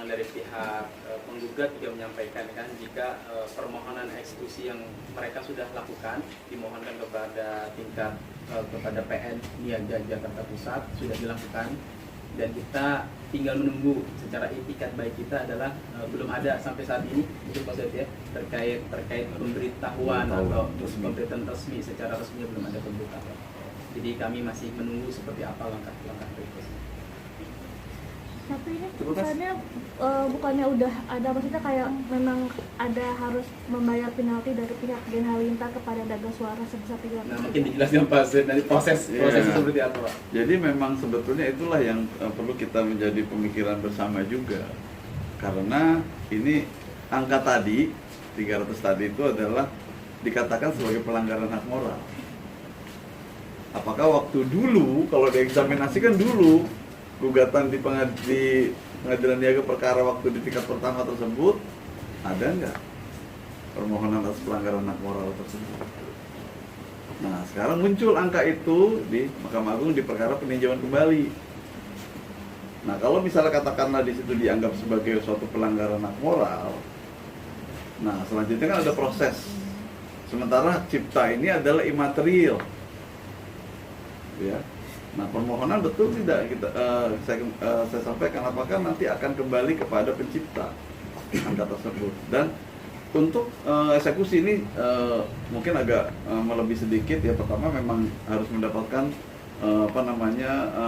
memang dari pihak penggugat juga menyampaikan kan jika permohonan eksekusi yang mereka sudah lakukan dimohonkan kepada kepada PN Niaga Jakarta Pusat sudah dilakukan, dan kita tinggal menunggu. Secara itikat baik kita adalah belum ada sampai saat ini itu ya terkait pemberitahuan atau pemberitaan resmi. Secara resmi belum ada pemberitahuan, jadi kami masih menunggu seperti apa langkah-langkah berikutnya. Tapi ini keputusannya bukannya udah ada, maksudnya kayak memang ada harus membayar penalti dari pihak Gen Halinta kepada Naga Suara sebesar 300. Nah, mungkin dijelaskan Pak Zed dari prosesnya seperti apa Pak? Jadi memang sebetulnya itulah yang perlu kita menjadi pemikiran bersama juga. Karena ini angka tadi 300 tadi itu adalah dikatakan sebagai pelanggaran hak moral. Apakah waktu dulu kalau dieksaminasi kan dulu gugatan di pengadilan niaga perkara waktu di tingkat pertama tersebut ada nggak permohonan atas pelanggaran hak moral tersebut? Nah sekarang muncul angka itu di Mahkamah Agung di perkara peninjauan kembali. Nah kalau misalnya katakanlah di situ dianggap sebagai suatu pelanggaran hak moral, nah selanjutnya kan ada proses. Sementara hak cipta ini adalah imaterial, ya. Nah permohonan betul tidak saya sampaikan apakah nanti akan kembali kepada pencipta angka tersebut. Dan untuk eksekusi ini mungkin agak melebih sedikit ya. Pertama memang harus mendapatkan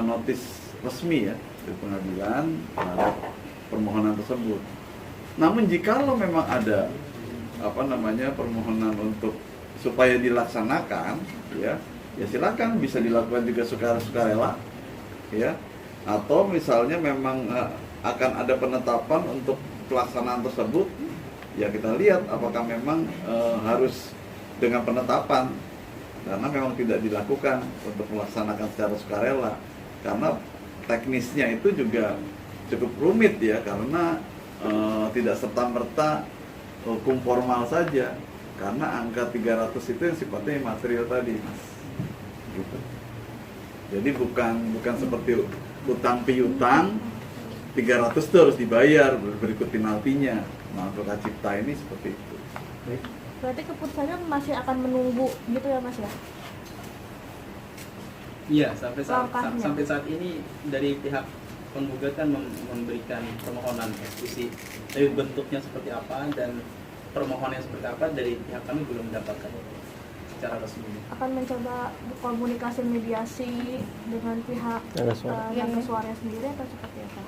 notis resmi ya dari pengadilan terhadap permohonan tersebut. Namun jikalau memang ada permohonan untuk supaya dilaksanakan ya silakan, bisa dilakukan juga sukarela ya, atau misalnya memang akan ada penetapan untuk pelaksanaan tersebut ya, kita lihat apakah memang harus dengan penetapan, karena memang tidak dilakukan untuk melaksanakan secara sukarela karena teknisnya itu juga cukup rumit ya, karena tidak serta-merta hukum formal saja, karena angka 300 itu yang sifatnya material tadi Mas. Gitu. Jadi bukan seperti utang piutang 300 itu harus dibayar berikut penaltinya. Nah untuk hak cipta ini seperti itu. Berarti keputusannya masih akan menunggu gitu ya Mas ya? Iya, sampai saat ini dari pihak penggugat kan memberikan permohonan eksekusi, tapi bentuknya seperti apa dan permohonan seperti apa dari pihak kami belum mendapatkan secara resmi. Akan mencoba komunikasi mediasi dengan pihak Naga Suara sendiri atau seperti apa?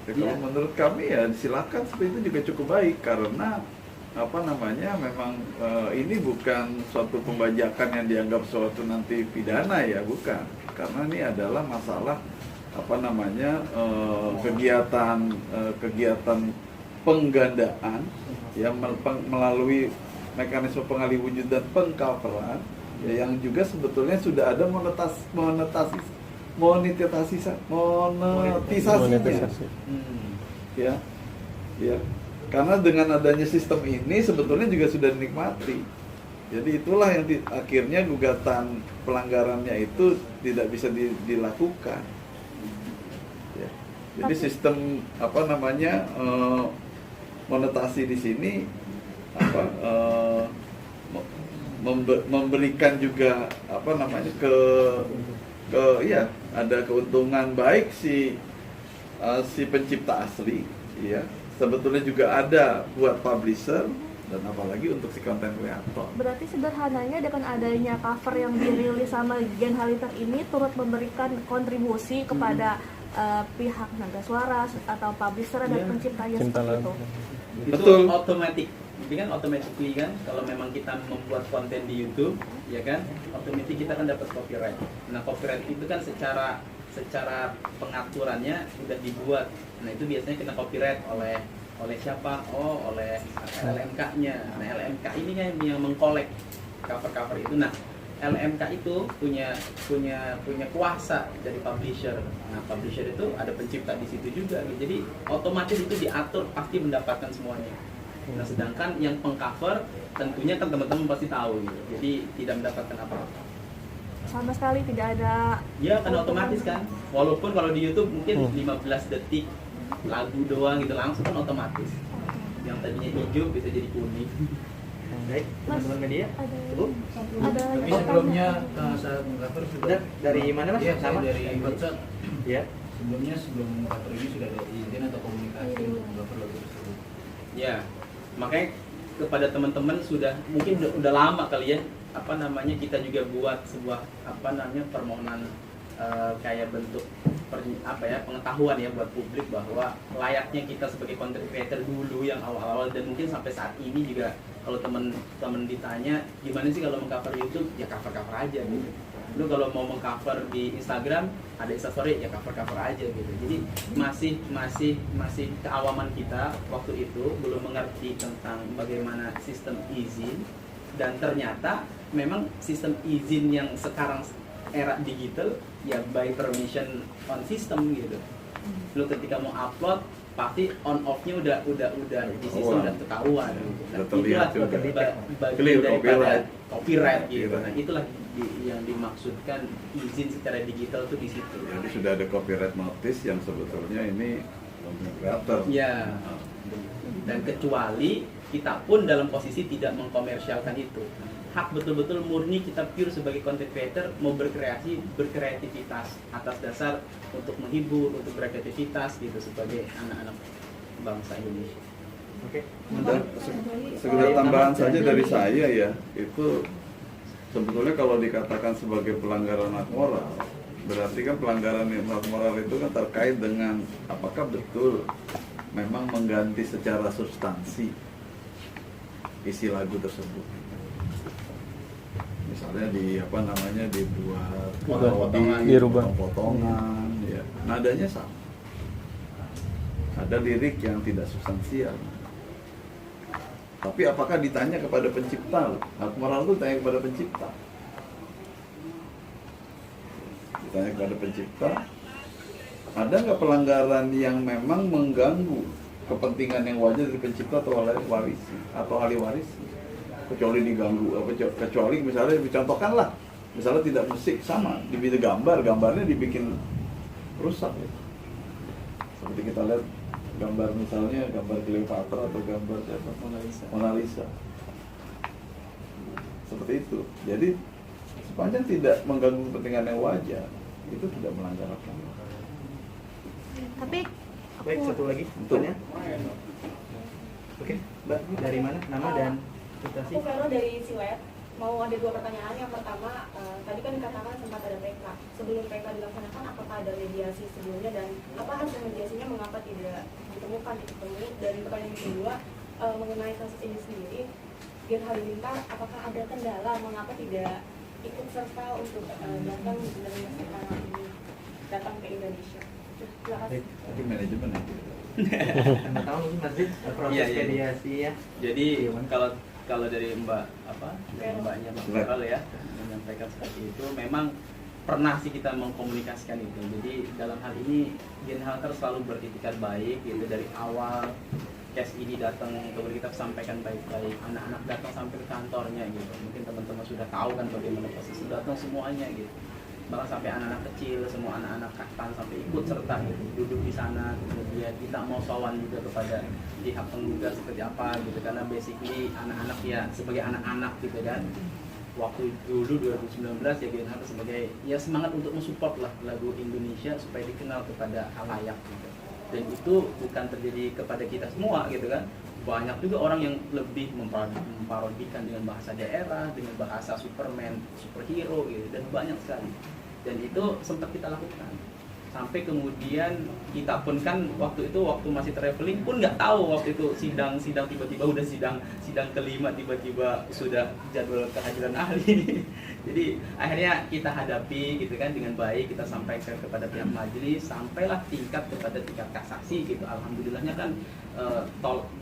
Kalau menurut kami ya silakan, seperti itu juga cukup baik, karena memang ini bukan suatu pembajakan yang dianggap suatu nanti pidana ya, bukan, karena ini adalah masalah kegiatan penggandaan yang melalui mekanisme pengalihwujud dan pengcoveran ya, yang juga sebetulnya sudah ada monetisasinya. Ya. Karena dengan adanya sistem ini sebetulnya juga sudah dinikmati. Jadi itulah yang akhirnya gugatan pelanggarannya itu tidak bisa dilakukan. Ya. Jadi sistem monetasi di sini memberikan juga ada keuntungan baik si pencipta asli ya, sebetulnya juga ada buat publisher dan apalagi untuk si content creator. Berarti sederhananya dengan adanya cover yang dirilis sama Gen Halinta ini turut memberikan kontribusi kepada pihak Naga Suara atau publisher dan penciptanya seperti itu. Betul. Otomatis. Jadi kan automatically kan kalau memang kita membuat konten di YouTube ya kan, otomatis kita kan dapat copyright. Nah copyright itu kan secara pengaturannya sudah dibuat. Nah itu biasanya kena copyright oleh siapa? Oleh LMK-nya. Nah LMK ini kan yang mengkolek cover-cover itu. Nah LMK itu punya kuasa dari publisher. Nah publisher itu ada pencipta di situ juga. Jadi otomatis itu diatur, pasti mendapatkan semuanya. Nah sedangkan yang pengcover tentunya kan teman-teman pasti tahu gitu. Jadi tidak mendapatkan apa-apa. Sama sekali tidak ada. Ya kan otomatis kan. Walaupun kalau di YouTube mungkin 15 detik lagu doang gitu langsung kan otomatis yang tadinya hijau bisa jadi kuning. Baik, teman-teman media. Ada Bu? ada Tapi yang sebelumnya bertanya. saat mengcover sudah Udah, dari mana Mas? Iya, saya Sama? dari WhatsApp. Ya. Sebelumnya sebelum mengcover ini sudah ada izin atau komunikasi untuk mengcover lagu tersebut. Ya, makanya kepada teman-teman sudah mungkin udah lama kali ya apa namanya kita juga buat sebuah apa namanya permohonan kayak bentuk pengetahuan ya buat publik bahwa layaknya kita sebagai content creator dulu yang awal-awal dan mungkin sampai saat ini juga kalau teman-teman ditanya gimana sih kalau mengcover YouTube ya cover-cover aja gitu. Lu kalau mau mengcover di Instagram ada instastory ya cover-cover aja gitu. Jadi masih keawaman kita waktu itu belum mengerti tentang bagaimana sistem izin dan ternyata memang sistem izin yang sekarang era digital ya by permission on system gitu. Lu ketika mau upload pasti on off-nya udah di sistem udah ketahuan gitu. Nah, Udah terlihat itulah juga. bagian Clear daripada copyright gitu. Copyright. Nah, itulah yang dimaksudkan izin secara digital tuh di situ. Jadi sudah ada copyright notice yang sebetulnya ini creator. Ya. Dan kecuali kita pun dalam posisi tidak mengkomersialkan itu. Hak betul-betul murni kita pure sebagai content creator mau berkreativitas atas dasar untuk menghibur, untuk berkreativitas gitu sebagai anak-anak bangsa Indonesia. Oke. Dan sekedar tambahan saja dari saya ya, itu sebetulnya kalau dikatakan sebagai pelanggaran hak moral, berarti kan pelanggaran hak moral itu kan terkait dengan apakah betul memang mengganti secara substansi isi lagu tersebut. Misalnya dibuat Potongan-potongan. Dirubah. potongan, ya nadanya sama. Ada lirik yang tidak substansial. Tapi apakah ditanya kepada pencipta? Hak moral itu tanya kepada pencipta. Ditanya kepada pencipta, ada nggak pelanggaran yang memang mengganggu kepentingan yang wajar dari pencipta atau ahli waris? Kecuali diganggu, kecuali misalnya dicontohkan lah, misalnya tidak musik sama, dibikin gambarnya dibikin rusak ya. Seperti kita lihat gambar misalnya gambar Cleopatra atau gambar siapa? Mona Lisa. Seperti itu. Jadi sepanjang tidak mengganggu kepentingan yang wajar, itu tidak melanggar apa-apa. Tapi Baik, aku satu lagi Betul. pertanyaan. Oke, Mbak, dari mana? Nama dan situasi? Aku Vero dari Siwet. Mau ada dua pertanyaan. Yang pertama, tadi kan dikatakan sempat ada PK. Sebelum PK dilaksanakan, apakah ada mediasi sebelumnya dan apa hasil mediasinya? Mengapa tidak ditemukan titik temu? Dan pertanyaan kedua, mengenai kasus ini sendiri, Gen Halilintar, apakah ada kendala? Mengapa tidak ikut serta untuk datang menerima sekarang ini datang ke Indonesia? Terima kasih. Tapi manajemen aja. Anda tahu mungkin Masjid proses Iya, iya. mediasi ya. Jadi Gimana? kalau dari mbaknya Mbak Feral ya menyampaikan seperti itu, memang pernah sih kita mengkomunikasikan itu. Jadi dalam hal ini Gen Halter selalu beritikat baik gitu dari awal case ini datang, kemudian kita sampaikan baik-baik. Anak-anak datang sampai ke kantornya gitu. Mungkin teman-teman sudah tahu kan bagaimana posisi datang semuanya gitu. Bahkan sampai anak-anak kecil, semua anak-anak kaftan sampai ikut serta gitu, duduk di sana. Kemudian kita mau sowan juga kepada pihak penggugat seperti apa gitu, karena basically anak-anak ya sebagai anak-anak gitu kan. Waktu dulu 2019 ya Gen Halter sebagai ya semangat untuk mensupport lah lagu Indonesia supaya dikenal kepada halayak gitu. Dan itu bukan terjadi kepada kita semua gitu kan. Banyak juga orang yang lebih memparodikan dengan bahasa daerah, dengan bahasa Superman, superhero gitu, dan banyak sekali. Dan itu sempat kita lakukan. Sampai kemudian kita pun kan waktu masih traveling pun nggak tahu waktu itu sidang tiba-tiba udah sidang kelima tiba-tiba sudah jadwal kehadiran ahli. Jadi akhirnya kita hadapi gitu kan dengan baik, kita sampaikan kepada pihak majelis, sampailah tingkat kasasi gitu. Alhamdulillahnya kan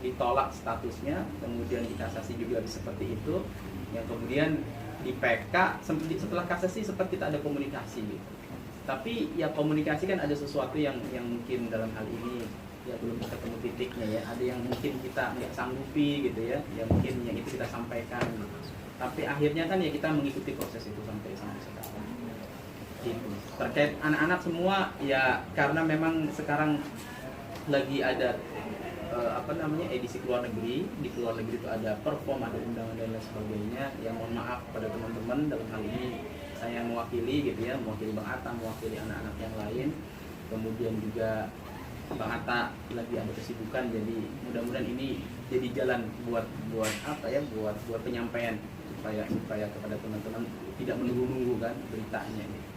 ditolak statusnya, kemudian di kasasi juga seperti itu. Yang kemudian di PK setelah kasasi sempat kita ada komunikasi gitu. Tapi ya komunikasi kan ada sesuatu yang mungkin dalam hal ini ya belum ketemu titiknya ya. Ada yang mungkin kita nggak sanggupi gitu ya. Ya mungkin yang itu kita sampaikan gitu. Tapi akhirnya kan ya kita mengikuti proses itu sampai sekarang. Gitu. Terkait anak-anak semua ya karena memang sekarang lagi ada edisi ke luar negeri. Di luar negeri itu ada perform, ada undangan dan lain sebagainya. Yang mohon maaf pada teman-teman, dalam hal ini saya mewakili gitu ya, mewakili Bang Atta, mewakili anak-anak yang lain. Kemudian juga Bang Atta lagi ada kesibukan, jadi mudah-mudahan ini jadi jalan buat penyampaian supaya kepada teman-teman tidak menunggu-nunggu kan beritanya gitu.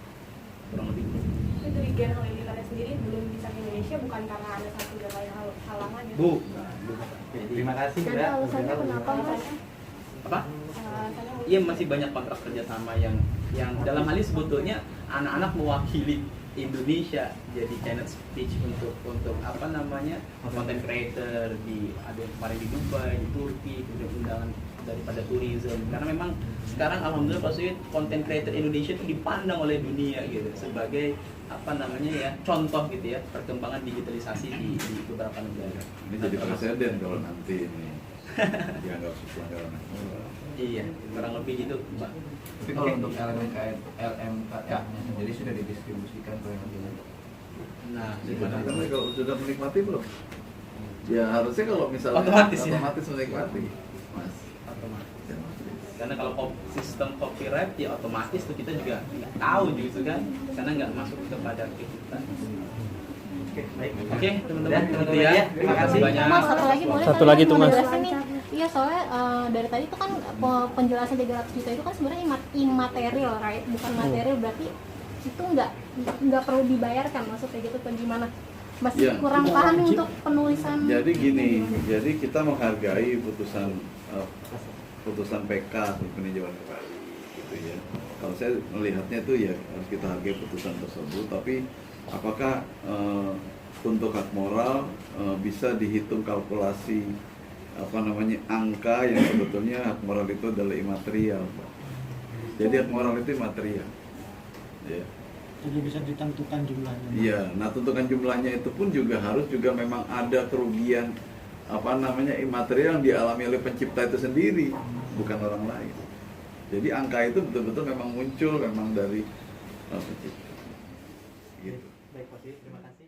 Kurang lebih gitu. Itu dari Gen Halilintar sendiri belum bisa ke Indonesia bukan karena ada satu dan lain halangan ya? Bukan. Oke, terima kasih Jadi Mbak. alasannya kenapa Mas? Apa? Alasannya mungkin- Iya, masih banyak kontrak kerjasama yang dalam hal ini sebetulnya anak-anak mewakili Indonesia jadi channel speech untuk content creator ada yang kemarin di Dubai, di Turki, kemudian undangan daripada tourism, karena memang sekarang alhamdulillah Pak Suyud content creator Indonesia itu dipandang oleh dunia gitu sebagai contoh gitu ya perkembangan digitalisasi di beberapa negara. Ini jadi presiden kalau nanti ini dianggap pelanggaran hak moral. Iya, kurang lebih gitu Mbak. Tapi kalau untuk LMKA-nya sendiri sudah didistribusikan ke yang lain. Nah, Gimana gimana? kalau sudah menikmati belum? Ya harusnya kalau misalnya Otomatis ya? otomatis menikmati, Mas. Otomatis. Otomatis. Karena kalau sistem copyright ya otomatis tuh kita juga nggak tahu gitu kan, karena nggak masuk kepada kita. Oke, baik. Oke teman-teman, Udah, gitu teman-teman ya. ya. Terima kasih. banyak. Mas, satu lagi boleh Satu kali lagi ya, tuh, mau Mas. dijelasin nih. Iya, soalnya dari tadi itu kan penjelasan 300 juta itu kan sebenarnya immaterial, right? Bukan material, berarti itu nggak perlu dibayarkan, maksudnya gitu atau gimana? Masih Ya. kurang paham nih untuk penulisan. Jadi gini, jadi kita menghargai putusan PK atau peninjauan kembali gitu ya. Kalau saya melihatnya itu ya harus kita hargai putusan tersebut, tapi apakah untuk hak moral bisa dihitung kalkulasi angka yang sebetulnya hak moral itu adalah imaterial, Pak. Jadi hak moral itu imaterial. Ya. Jadi bisa ditentukan jumlahnya. Iya, nah tentukan jumlahnya itu pun juga harus memang ada kerugian imaterial yang dialami oleh pencipta itu sendiri, bukan orang lain. Jadi angka itu betul-betul memang muncul memang dari pencipta. Gitu. Baik, Pak. Terima kasih.